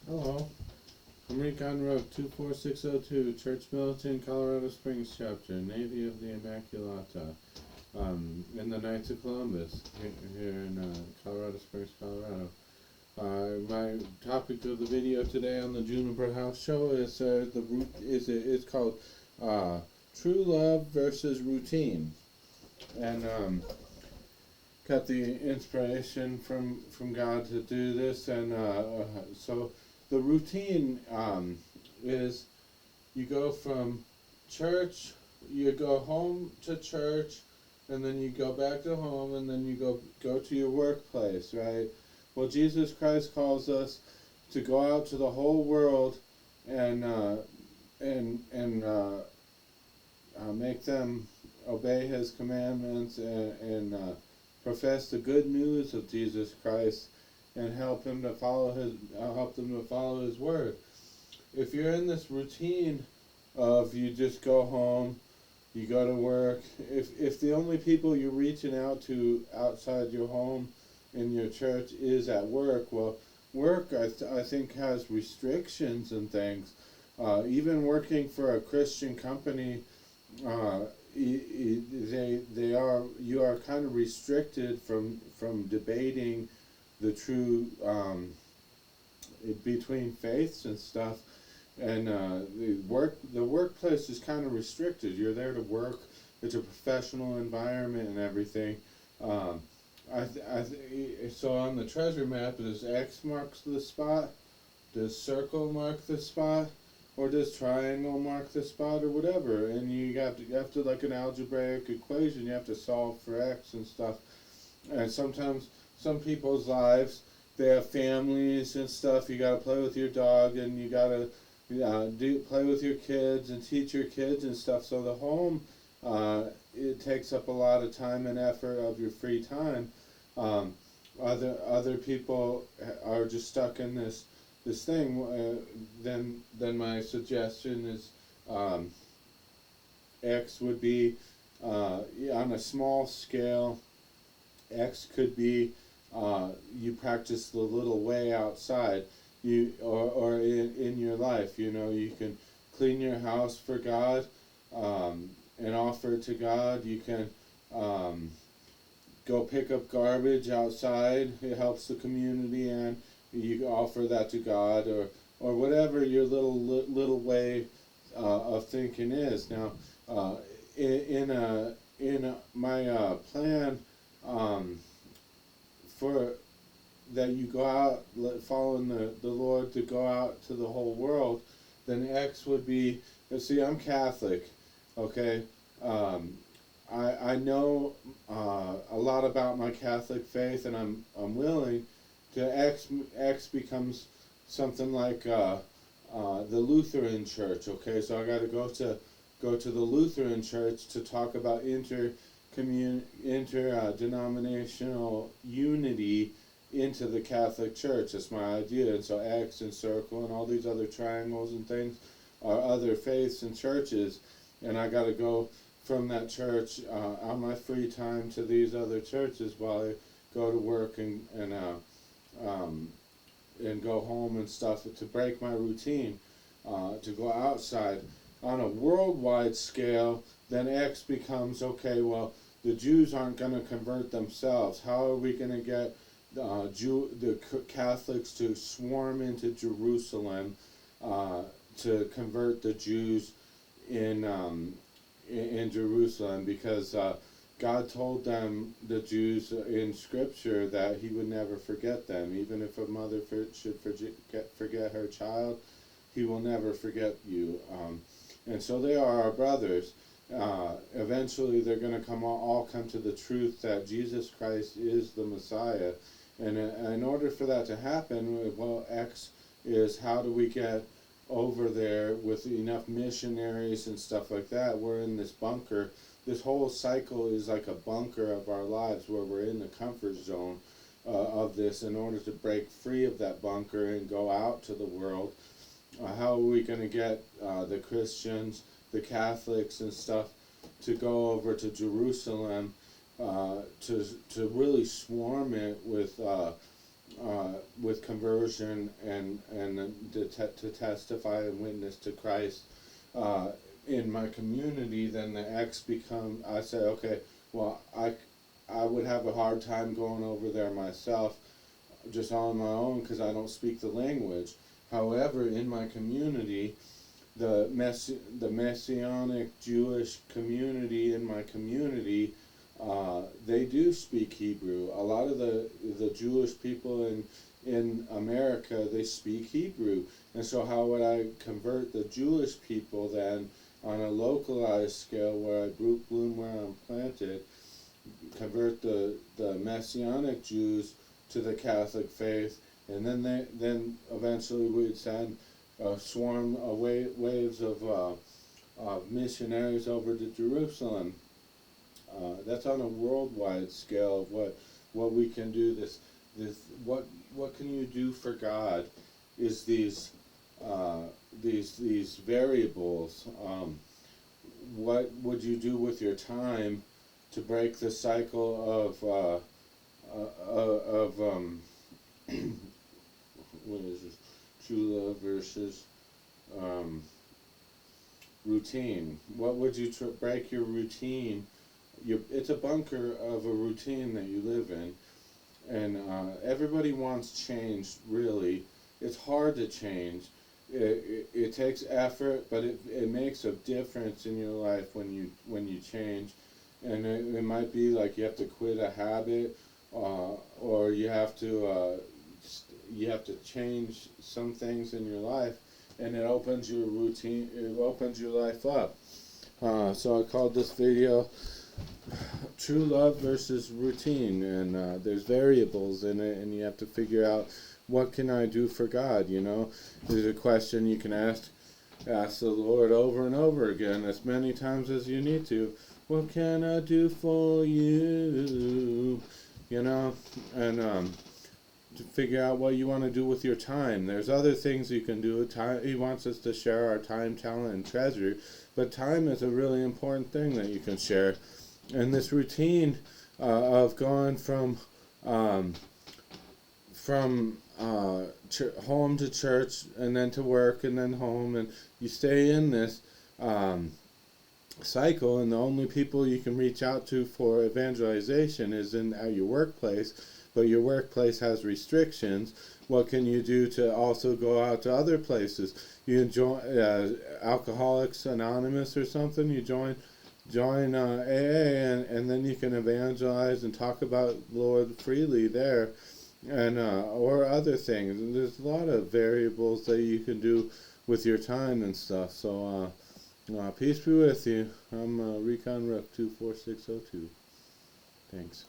Hello. I'm Recon Road 24602, Church Militant, Colorado Springs Chapter, Navy of the Immaculata, in the Knights of Columbus, here in Colorado Springs, Colorado. My topic of the video today on the Juniper House Show is it's called True Love versus Routine, and got the inspiration from God to do this, and so the routine is you go from church, you go home to church, and then you go back to home, and then you go to your workplace, right? Well, Jesus Christ calls us to go out to the whole world and make them obey His commandments and profess the good news of Jesus Christ and help them to follow His word. If you're in this routine of you just go home, you go to work, if the only people you're reaching out to outside your home in your church is at work, well, work I think has restrictions and things. Even working for a Christian company, you are kind of restricted from debating the true between faiths and stuff, and the workplace is kind of restricted. You're there to work. It's a professional environment and everything. So on the treasure map, does X marks the spot? Does circle mark the spot? Or does triangle mark the spot, or whatever? And you have to like an algebraic equation. You have to solve for X and stuff. And sometimes some people's lives, they have families and stuff. You gotta play with your dog, and you gotta play with your kids and teach your kids and stuff. So the home, it takes up a lot of time and effort of your free time. Other people are just stuck in this thing. Then my suggestion is X would be on a small scale. X could be you practice the little way outside, or in your life. You can clean your house for God and offer it to God. You can go pick up garbage outside. It helps the community, and you offer that to God, or whatever your little way of thinking is. Now, in my plan for that you go out following the Lord to go out to the whole world, then X would be, see, I'm Catholic, okay? I know a lot about my Catholic faith, and I'm willing to X becomes something like the Lutheran Church, okay? So I got to go to the Lutheran Church to talk about interdenominational unity into the Catholic Church. That's my idea. And so X and circle and all these other triangles and things are other faiths and churches, and I got to go from that church on my free time to these other churches while I go to work and go home and stuff, to break my routine, to go outside. On a worldwide scale, then X becomes, okay, well, the Jews aren't going to convert themselves. How are we going to get the Catholics to swarm into Jerusalem to convert the Jews in Jerusalem? Because God told them, the Jews, in Scripture, that He would never forget them. Even if a mother should forget her child, He will never forget you. And so they are our brothers. Eventually they're going to all come to the truth that Jesus Christ is the Messiah. And in order for that to happen, well, X is, how do we get over there with enough missionaries and stuff like that? We're in this bunker. This whole cycle is like a bunker of our lives, where we're in the comfort zone of this. In order to break free of that bunker and go out to the world, how are we going to get the Christians, the Catholics and stuff, to go over to Jerusalem, to really swarm it with with conversion and to testify and witness to Christ in my community, then the X become, I say, okay, well, I would have a hard time going over there myself just on my own because I don't speak the language. However, in my community, the Messianic Jewish community in my community, they do speak Hebrew. A lot of the Jewish people in America, they speak Hebrew. And so how would I convert the Jewish people then on a localized scale where I bloom where I'm planted, convert the Messianic Jews to the Catholic faith, and then eventually we'd send a swarm of waves of missionaries over to Jerusalem. That's on a worldwide scale of what we can do. This what can you do for God? Is these variables. What would you do with your time to break the cycle of what is this? True love versus routine. What would you break your routine? It's a bunker of a routine that you live in, and everybody wants change. Really, it's hard to change. It takes effort, but it makes a difference in your life when you change. And it might be like you have to quit a habit, or you have to change some things in your life, and it opens your routine. It opens your life up. So I called this video "True Love versus Routine," and there's variables in it, and you have to figure out what can I do for God. There's a question you can ask the Lord over and over again, as many times as you need to. What can I do for you? And to figure out what you want to do with your time. There's other things you can do. He wants us to share our time, talent, and treasure, but time is a really important thing that you can share. And this routine of going from home to church, and then to work, and then home, and you stay in this cycle, and the only people you can reach out to for evangelization is at your workplace, but your workplace has restrictions. What can you do to also go out to other places? You join Alcoholics Anonymous or something. You join AA, and then you can evangelize and talk about Lord freely there, and or other things. And there's a lot of variables that you can do with your time and stuff. So peace be with you. I'm Recon Rook 24602. Thanks.